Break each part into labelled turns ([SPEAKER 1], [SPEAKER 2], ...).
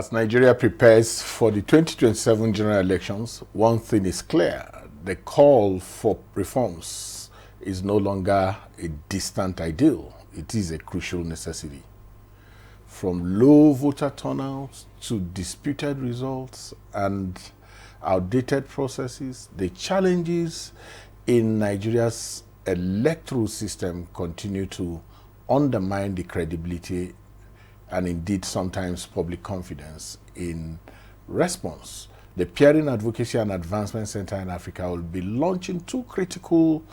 [SPEAKER 1] As Nigeria prepares for the 2027 general elections, one thing is clear. The call for reforms is no longer a distant ideal. It is a crucial necessity. From low voter turnout to disputed results and outdated processes, the challenges in Nigeria's electoral system continue to undermine the credibility and indeed sometimes public confidence. In response, the Peering Advocacy and Advancement Center in Africa will be launching two critical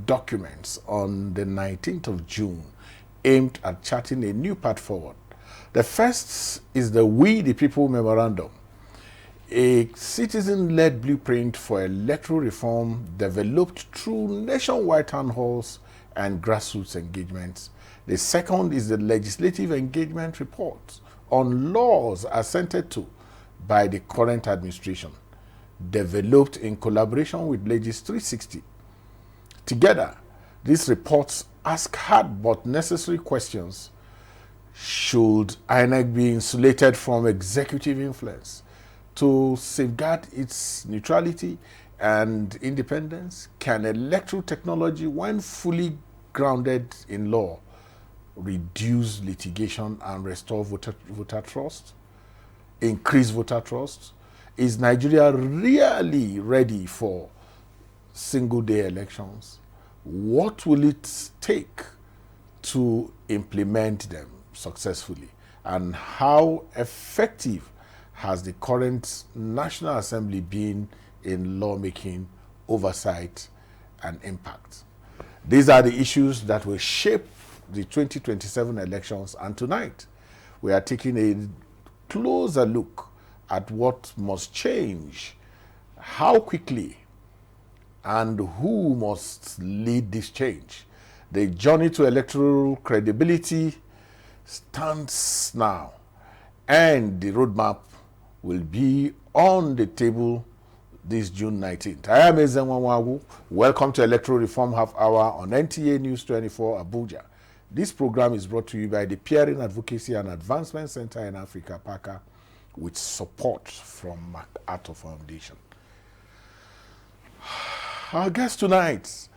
[SPEAKER 1] documents on the 19th of June aimed at charting a new path forward. The first is the We the People Memorandum, a citizen-led blueprint for electoral reform developed through nationwide town halls and grassroots engagements. The second is the Legislative Engagement Report on laws assented to by the current administration, developed in collaboration with Legis 360. Together, these reports ask hard but necessary questions. Should INEC be insulated from executive influence to safeguard its neutrality and independence? Can electoral technology, when fully grounded in law, reduce litigation and restore voter trust, increase voter trust? Is Nigeria really ready for single-day elections? What will it take to implement them successfully? And how effective has the current National Assembly been in lawmaking, oversight, and impact? These are the issues that will shape the 2027 elections, and tonight we are taking a closer look at what must change, how quickly, and who must lead this change. The journey to electoral credibility stands now, and the roadmap will be on the table this June 19th. I am Ezenwawagu. Welcome to Electoral Reform Half Hour on NTA News 24 Abuja. This program is brought to you by the Peering Advocacy and Advancement Center in Africa, PAACA, with support from MacArthur Foundation. Our guest tonight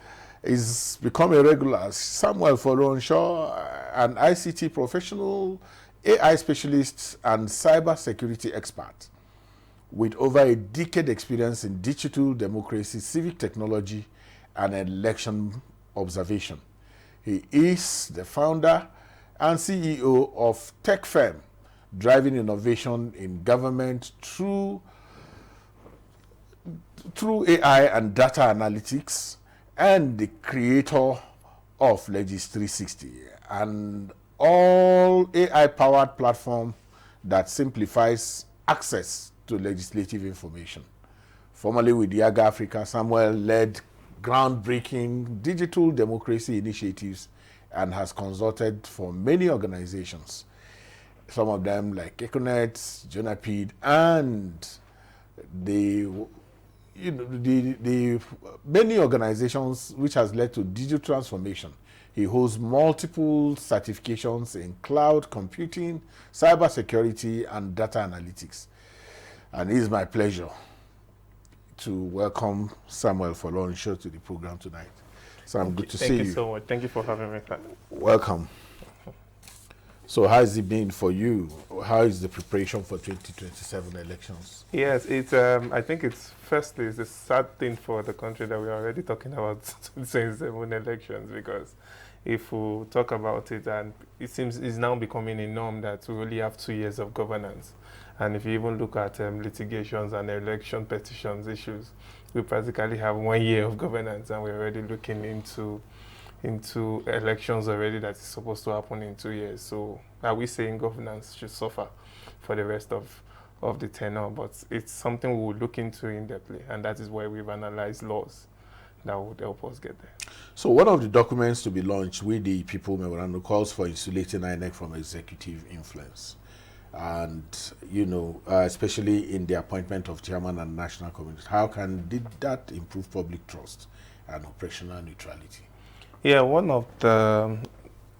[SPEAKER 1] is become a regular. Samuel Folorunsho, an ICT professional, AI specialist, and cybersecurity expert with over a decade experience in digital democracy, civic technology, and election observation. He is the founder and CEO of tech firm driving innovation in government through AI and data analytics, and the creator of Legis 360, an all AI-powered platform that simplifies access to legislative information. Formerly with Yaga Africa, Samuel led groundbreaking digital democracy initiatives and has consulted for many organizations, some of them like Econet, Jonapid, and the many organizations which has led to digital transformation. He holds multiple certifications in cloud computing, cybersecurity, and data analytics. And it is my pleasure to welcome Samuel Folorunsho to the program tonight. Sam, good to see you.
[SPEAKER 2] Thank you so much. Thank you for having me.
[SPEAKER 1] Welcome. So how has it been for you? How is the preparation for 2027 elections?
[SPEAKER 2] Yes, it's. I think it's firstly it's a sad thing for the country that we are already talking about 2027 elections, because if we talk about it, and it seems it's now becoming a norm that we only have 2 years of governance. And if you even look at litigations and election petitions issues, we practically have 1 year of governance, and we're already looking into elections already that is supposed to happen in 2 years. So are we saying governance should suffer for the rest of the tenure? But it's something we will look into in-depthly, and that is why we've analyzed laws that would help us get there.
[SPEAKER 1] So one of the documents to be launched with the People Memorandum calls for insulating INEC from executive influence. And, especially in the appointment of chairman and national committees, how did that improve public trust and operational neutrality?
[SPEAKER 2] Yeah, one of the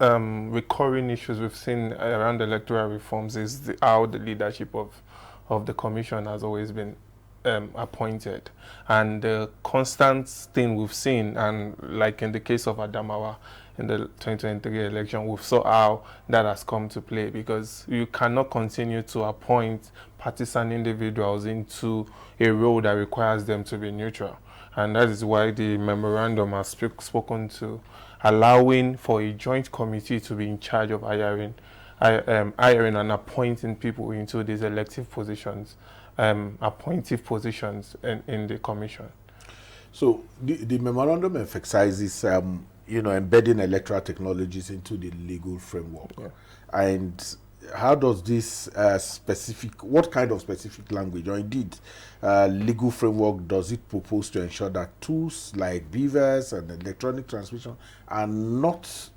[SPEAKER 2] recurring issues we've seen around electoral reforms is how the leadership of the commission has always been appointed. And the constant thing we've seen, and like in the case of Adamawa in the 2023 election, we saw how that has come to play, because you cannot continue to appoint partisan individuals into a role that requires them to be neutral. And that is why the memorandum has spoken to allowing for a joint committee to be in charge of hiring and appointing people into these elective positions, appointive positions in the commission.
[SPEAKER 1] So the memorandum emphasizes, embedding electoral technologies into the legal framework.
[SPEAKER 2] Yeah.
[SPEAKER 1] And how does this what kind of specific language, or indeed legal framework, does it propose to ensure that tools like beavers and electronic transmission are not,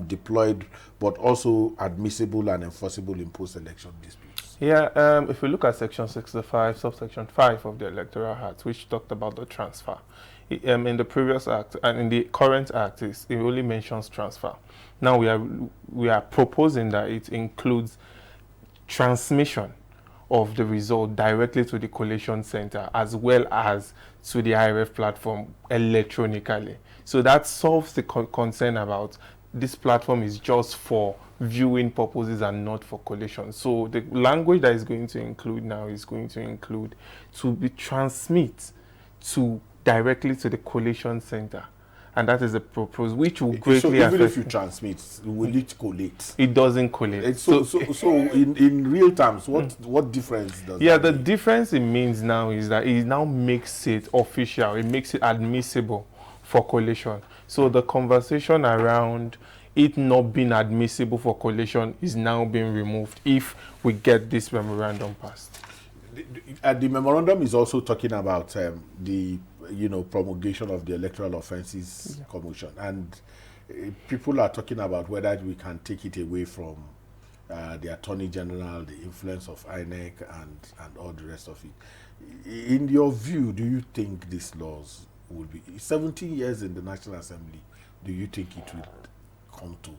[SPEAKER 1] deployed, but also admissible and enforceable in post-election disputes?
[SPEAKER 2] Yeah, if we look at Section 65, subsection 5 of the Electoral Act, which talked about the transfer, in the previous act and in the current act, it only mentions transfer. Now we are proposing that it includes transmission of the result directly to the collation center, as well as to the IRF platform electronically. So that solves the concern about this platform is just for viewing purposes and not for collation. So the language that is going to include now is going to include to be transmit directly to the collation center. And that is a proposal which will greatly affect.
[SPEAKER 1] So even if you transmit, will it collate?
[SPEAKER 2] It doesn't collate.
[SPEAKER 1] So in real terms, what difference does that
[SPEAKER 2] the
[SPEAKER 1] make?
[SPEAKER 2] difference it means now is that it now makes it official. It makes it admissible for collation. So the conversation around it not being admissible for collation is now being removed if we get this memorandum passed.
[SPEAKER 1] The memorandum is also talking about the promulgation of the Electoral Offenses Commission, and people are talking about whether we can take it away from the Attorney General, the influence of INEC, and all the rest of it. In your view, do you think these laws will be 17 years in the National Assembly? Do you think it will come to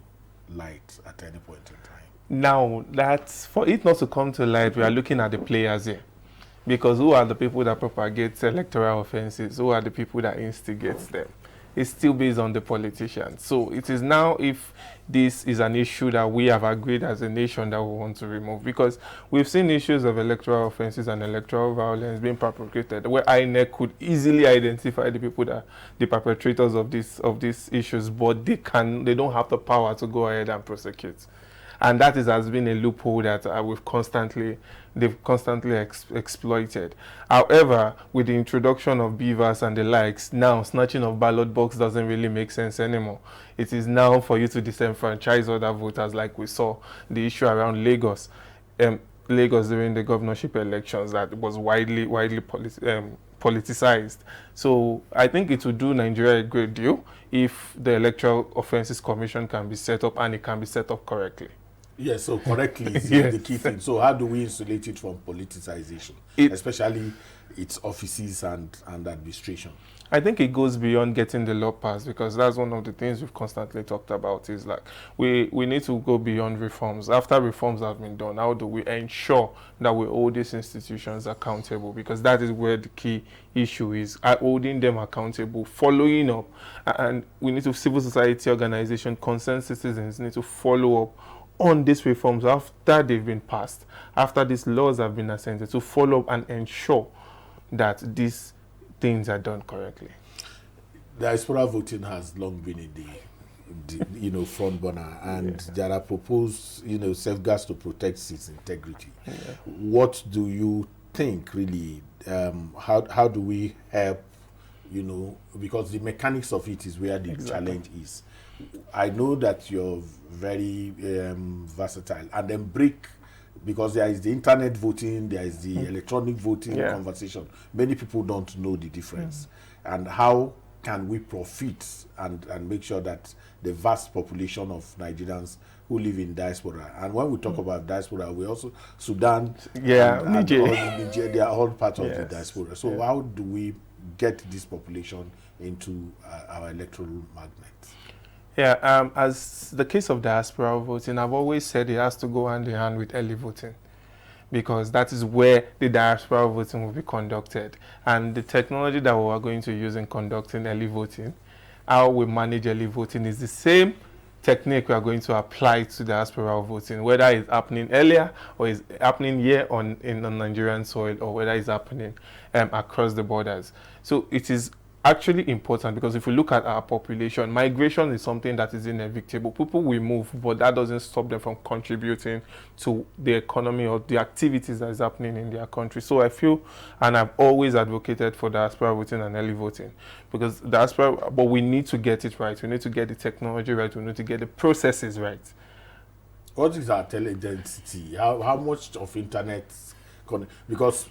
[SPEAKER 1] light at any point in time?
[SPEAKER 2] Now, that's for it not to come to light, we are looking at the players here. Because who are the people that propagate electoral offenses? Who are the people that instigate them? It's still based on the politicians. So it is now, if this is an issue that we have agreed as a nation that we want to remove, because we've seen issues of electoral offenses and electoral violence being perpetrated, where INEC could easily identify the people that the perpetrators of these issues, but they don't have the power to go ahead and prosecute. And that has been a loophole that they've constantly exploited. However, with the introduction of beavers and the likes, now snatching of ballot box doesn't really make sense anymore. It is now for you to disenfranchise other voters, like we saw the issue around Lagos. Lagos during the governorship elections that was widely politicized. So I think it would do Nigeria a great deal if the Electoral Offenses Commission can be set up, and it can be set up correctly.
[SPEAKER 1] Yes, so correctly is
[SPEAKER 2] Yes.
[SPEAKER 1] the key thing. So how do we insulate it from politicization, especially its offices and administration?
[SPEAKER 2] I think it goes beyond getting the law passed, because that's one of the things we've constantly talked about, is like we need to go beyond reforms. After reforms have been done, how do we ensure that we hold these institutions accountable? Because that is where the key issue is, holding them accountable, following up. And we need to, civil society organization, concerned citizens need to follow up on these reforms after they've been passed, after these laws have been assented, to follow up and ensure that these things are done correctly.
[SPEAKER 1] Diaspora voting has long been in the front burner, and there are proposed safeguards to protect its integrity. Yeah. What do you think really? How do we help? Because the mechanics of it is where the challenge is. I know that you're very versatile, and then because there is the internet voting, there is the electronic voting conversation. Many people don't know the difference. And how can we profit and make sure that the vast population of Nigerians who live in diaspora, and when we talk about diaspora, we also Sudan, Niger, they are all part of the diaspora. So how do we get this population into our electoral magnet?
[SPEAKER 2] Yeah, as the case of diaspora voting, I've always said it has to go hand in hand with early voting. because that is where the diaspora voting will be conducted. And the technology that we are going to use in conducting early voting, how we manage early voting, is the same technique we are going to apply to diaspora voting, whether it's happening earlier or is happening here on Nigerian soil, or whether it's happening across the borders. So it is actually important, because if we look at our population, migration is something that is inevitable. People will move, but that doesn't stop them from contributing to the economy or the activities that is happening in their country. So I feel, and I've always advocated for diaspora voting and early voting, because diaspora, but we need to get it right. We need to get the technology right. We need to get the processes right.
[SPEAKER 1] What is our tele-density? How much of internet? Because,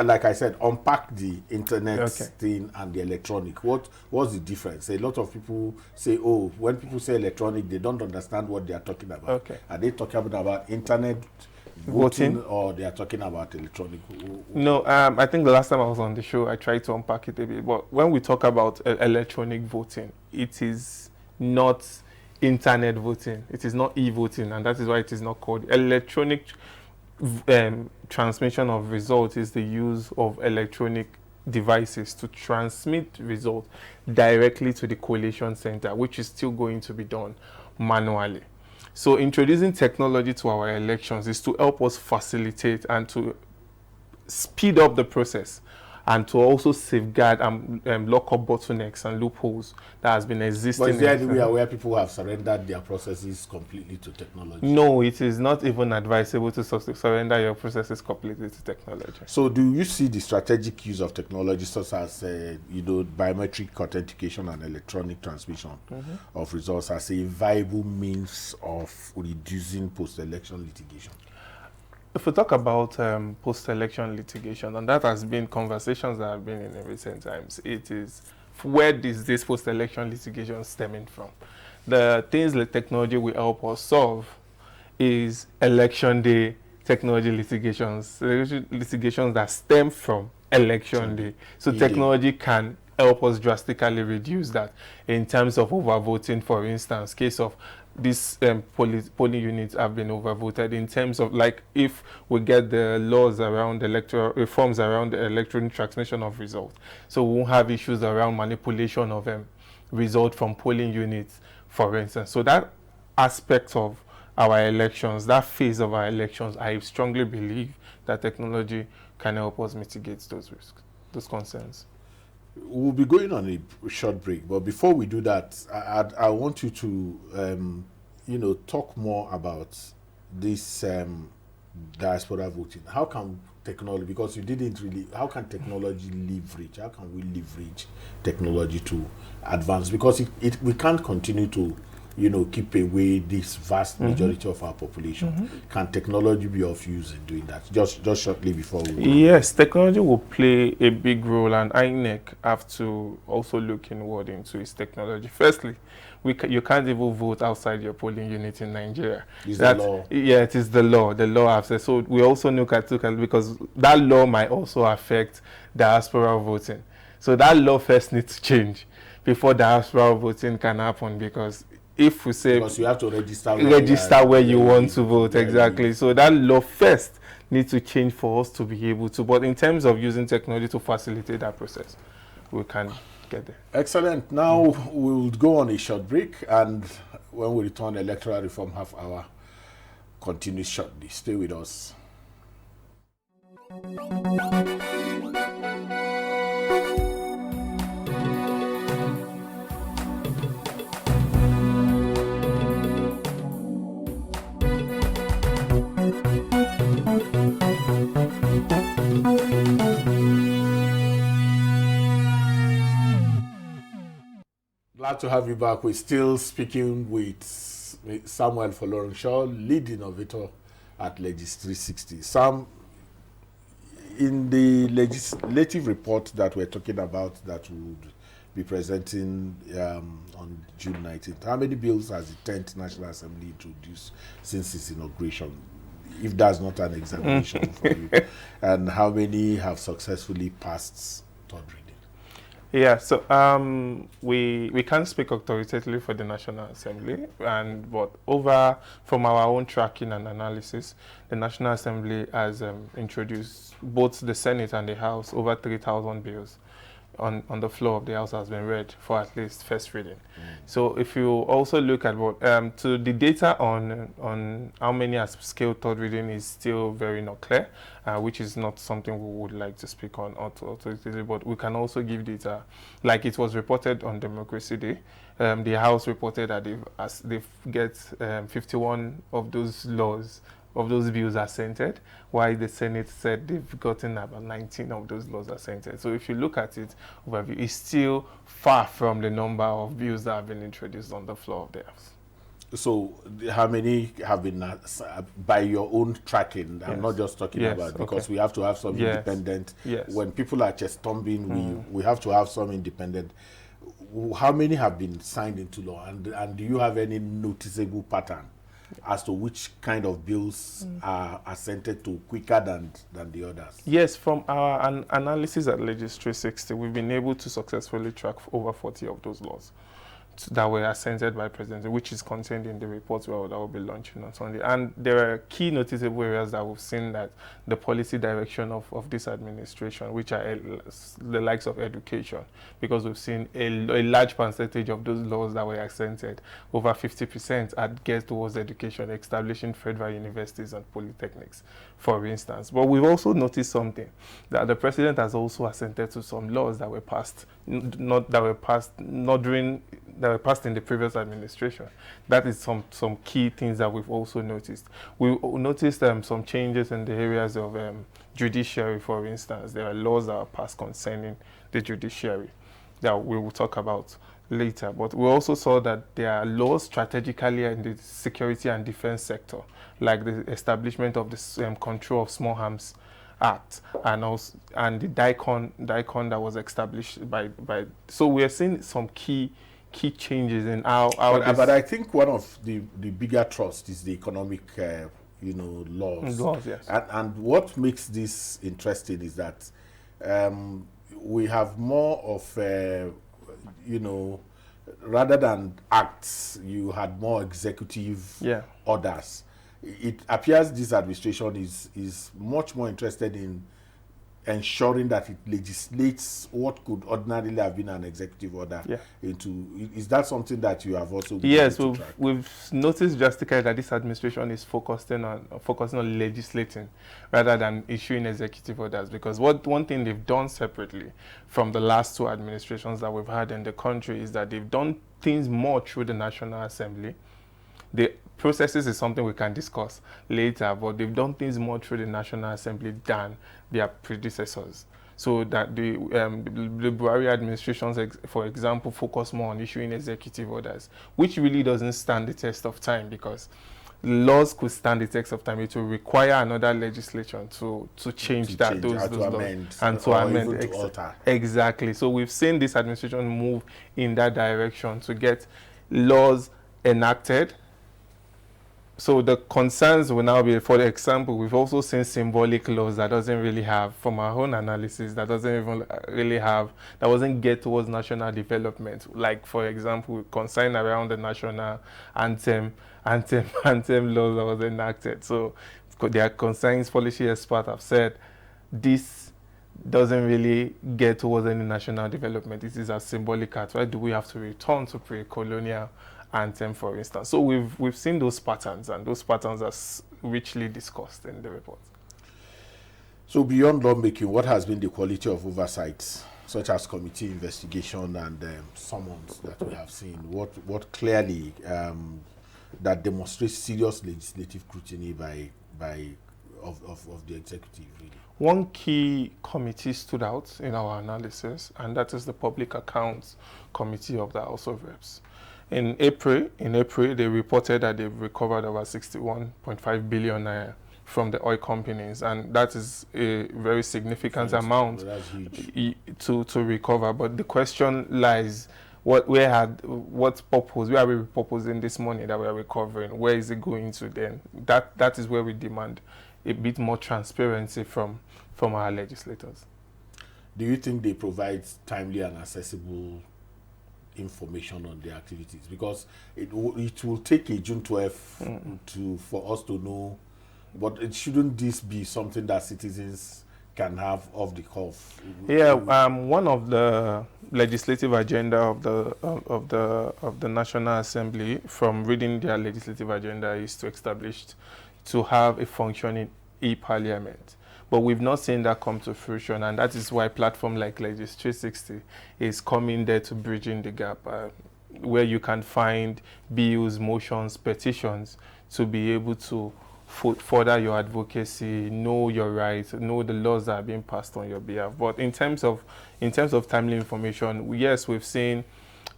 [SPEAKER 1] like I said, unpack the internet thing and the electronic. What's the difference? A lot of people say, oh, when people say electronic, they don't understand what they are talking about.
[SPEAKER 2] Okay.
[SPEAKER 1] Are they talking about internet voting, or they are talking about electronic?
[SPEAKER 2] No, I think the last time I was on the show, I tried to unpack it a bit. But when we talk about electronic voting, it is not internet voting. It is not e-voting, and that is why it is not called electronic. Transmission of results is the use of electronic devices to transmit results directly to the collation center, which is still going to be done manually. So introducing technology to our elections is to help us facilitate and to speed up the process, and to also safeguard and lock up bottlenecks and loopholes that has been existing.
[SPEAKER 1] But is there anywhere where people have surrendered their processes completely to technology?
[SPEAKER 2] No, it is not even advisable to surrender your processes completely to technology.
[SPEAKER 1] So do you see the strategic use of technology, such as biometric authentication and electronic transmission of results, as a viable means of reducing post-election litigation?
[SPEAKER 2] If we talk about post-election litigation, and that has been conversations that have been in recent times, it is, where is this post-election litigation stemming from? The things that technology will help us solve is election day technology litigations that stem from election day. So technology can help us drastically reduce that in terms of overvoting, for instance, case of these polling units have been overvoted, in terms of, like, if we get the laws around electoral reforms around the electronic transmission of results, so we won't have issues around manipulation of result from polling units, for instance. So that aspect of our elections, that phase of our elections, I strongly believe that technology can help us mitigate those risks, those concerns.
[SPEAKER 1] We'll be going on a short break, but before we do that, I want you to, talk more about this diaspora voting. How can technology, because you didn't really, how can technology leverage? How can we leverage technology to advance? Because we can't continue to, keep away this vast majority of our population. Can technology be of use in doing that? Just shortly before we go.
[SPEAKER 2] Yes, technology will play a big role, and INEC have to also look inward into its technology. Firstly, you can't even vote outside your polling unit in Nigeria.
[SPEAKER 1] Is the law?
[SPEAKER 2] Yeah, it is the law. The law has said. So we also look at because that law might also affect diaspora voting. So that law first needs to change before diaspora voting can happen, because if we say,
[SPEAKER 1] because you have to register
[SPEAKER 2] where you want to vote, exactly. So that law first needs to change for us to be able to. But in terms of using technology to facilitate that process, we can get there.
[SPEAKER 1] Excellent. Now we'll go on a short break, and when we return, Electoral Reform Half Hour continues shortly. Stay with us. Glad to have you back. We're still speaking with Samuel Folorunsho, lead innovator at Legis 360. Sam, in the legislative report that we're talking about that we would be presenting on June 19th, how many bills has the 10th National Assembly introduced since its inauguration, if that's not an examination for you? And how many have successfully passed third reading?
[SPEAKER 2] Yeah, so we can't speak authoritatively for the National Assembly, but over from our own tracking and analysis, the National Assembly has introduced both the Senate and the House over 3,000 bills on the floor of the House has been read for at least first reading. So if you also look at what to the data on how many has scaled third reading is still very not clear, which is not something we would like to speak on authoritatively, but we can also give data like it was reported on Democracy Day. The House reported that they've get 51 of those laws of those bills assented, while the Senate said they've gotten about 19 of those laws assented. So if you look at it overview, it's still far from the number of bills that have been introduced on the floor of the House.
[SPEAKER 1] So how many have been, by your own tracking, I'm not just talking about, because we have to have some independent, when people are chest thumping, we have to have some independent. How many have been signed into law, and do you have any noticeable pattern as to which kind of bills are assented to quicker than the others?
[SPEAKER 2] Yes, from our analysis at Legis 360, we've been able to successfully track over 40 of those laws that were assented by President, which is contained in the report that will be launching on Sunday. And there are key noticeable areas that we've seen that the policy direction of this administration, which are the likes of education, because we've seen a large percentage of those laws that were assented, over 50%, are geared towards education, establishing federal universities and polytechnics, for instance. But we've also noticed something, that the President has also assented to some laws that were passed, that were passed in the previous administration. That is some key things that we've also noticed. We noticed some changes in the areas of judiciary, for instance. There are laws that are passed concerning the judiciary that we will talk about later. But we also saw that there are laws strategically in the security and defense sector, like the establishment of the Control of Small Arms Act, and the DICON that was established by. So we are seeing some key changes in how
[SPEAKER 1] but I think one of the bigger trusts is the economic laws.
[SPEAKER 2] Yes.
[SPEAKER 1] And what makes this interesting is that we have more of rather than acts, you had more executive orders. It appears this administration is much more interested in ensuring that it legislates what could ordinarily have been an executive order into. Is that something that you have also been able to track?
[SPEAKER 2] We've noticed drastically that this administration is focusing on legislating rather than issuing executive orders, because one thing they've done separately from the last two administrations that we've had in the country is that they've done things more through the National Assembly. The processes is something we can discuss later, but they've done things more through the National Assembly than their predecessors. So that the Buhari administrations, for example, focus more on issuing executive orders, which really doesn't stand the test of time, because laws could stand the test of time. It will require another legislation to change those laws and to amend,
[SPEAKER 1] to alter.
[SPEAKER 2] Exactly. So we've seen this administration move in that direction to get laws enacted. So the concerns will now be, for example, we've also seen symbolic laws that doesn't really have, from our own analysis, that doesn't even really have, that wasn't geared towards national development. Like, for example, concern around the national anthem laws that was enacted. So their concerns, policy experts have said, this doesn't really get towards any national development. This is a symbolic act. Why do we have to return to pre-colonial anthem, for instance? So we've seen those patterns, and those patterns are richly discussed in the report.
[SPEAKER 1] So beyond lawmaking, what has been the quality of oversight, such as committee investigation and summons that we have seen? What clearly that demonstrates serious legislative scrutiny of the executive, really?
[SPEAKER 2] One key committee stood out in our analysis, and that is the Public Accounts Committee of the House of Reps. In April, they reported that they've recovered over 61.5 billion naira from the oil companies, and that is a very significant amount to recover. But the question lies, what purpose? Where are we repurposing this money that we are recovering? Where is it going to then? That is where we demand a bit more transparency from our legislators.
[SPEAKER 1] do you think they provide timely and accessible information on their activities? Because it will take a June 12th for us to know, but shouldn't this be something that citizens can have off the cuff?
[SPEAKER 2] Yeah, one of the legislative agenda of the National Assembly, from reading their legislative agenda, is to have a functioning e-parliament. But we've not seen that come to fruition, and that is why platform like Legis 360 is coming there to bridging the gap, where you can find bills, motions, petitions to be able to further your advocacy, know your rights, know the laws that are being passed on your behalf. But in terms of timely information, yes, we've seen,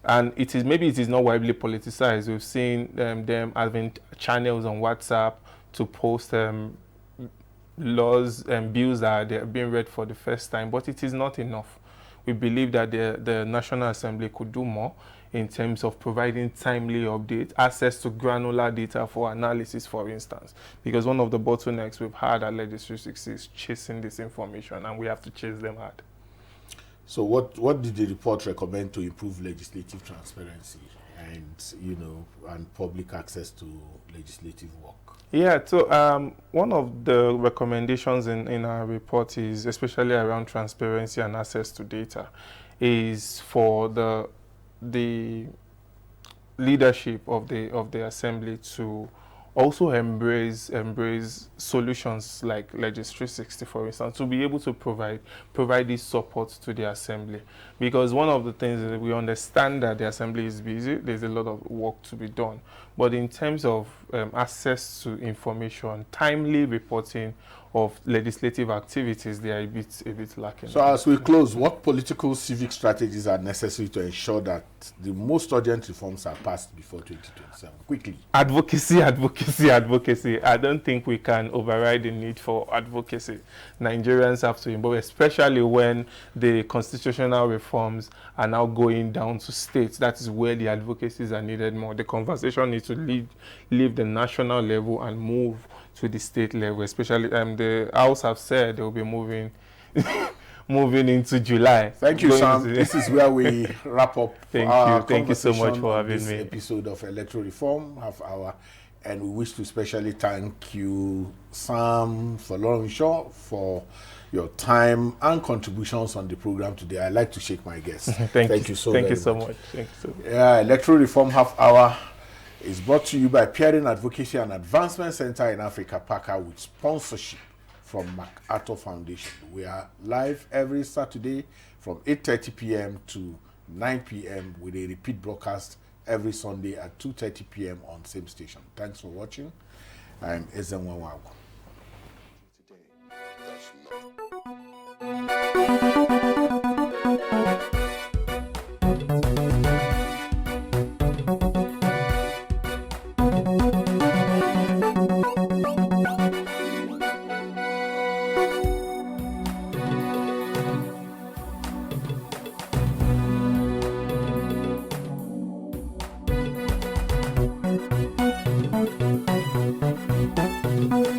[SPEAKER 2] and it is not widely politicized. We've seen them having channels on WhatsApp to post laws and bills that are being read for the first time, but it is not enough. We believe that the National Assembly could do more in terms of providing timely updates, access to granular data for analysis, for instance, because one of the bottlenecks we've had at Legis 360 is chasing this information, and we have to chase them hard.
[SPEAKER 1] So what did the report recommend to improve legislative transparency and public access to legislative work?
[SPEAKER 2] Yeah, so one of the recommendations in our report is, especially around transparency and access to data, is for the leadership of the assembly to also embrace solutions like Legis 360, for instance, to be able to provide this support to the assembly. Because one of the things is that we understand that the assembly is busy, there's a lot of work to be done. But in terms of access to information, timely reporting of legislative activities, they are a bit lacking.
[SPEAKER 1] So as we close, what political civic strategies are necessary to ensure that the most urgent reforms are passed before 2027? Quickly.
[SPEAKER 2] Advocacy, advocacy, advocacy. I don't think we can override the need for advocacy. Nigerians have to involve, especially when the constitutional reforms are now going down to states. That is where the advocacies are needed more. The conversation needs to leave the national level and move to the state level, especially the House have said they will be moving into July.
[SPEAKER 1] Thank you, Sam. This is where we wrap up.
[SPEAKER 2] Thank you so much for having me.
[SPEAKER 1] Episode of Electoral Reform Half Hour, and we wish to especially thank you, Sam Folorunsho, for your time and contributions on the program today. I like to shake my guests.
[SPEAKER 2] Thank you so much.
[SPEAKER 1] Thank you so much. Yeah, Electoral Reform Half Hour is brought to you by Peering Advocacy and Advancement Center in Africa, PAACA, with sponsorship from MacArthur Foundation. We are live every Saturday from 8:30 p.m. to 9 p.m. with a repeat broadcast every Sunday at 2:30 p.m. on same station. Thanks for watching. I'm Ezenwawago. Today,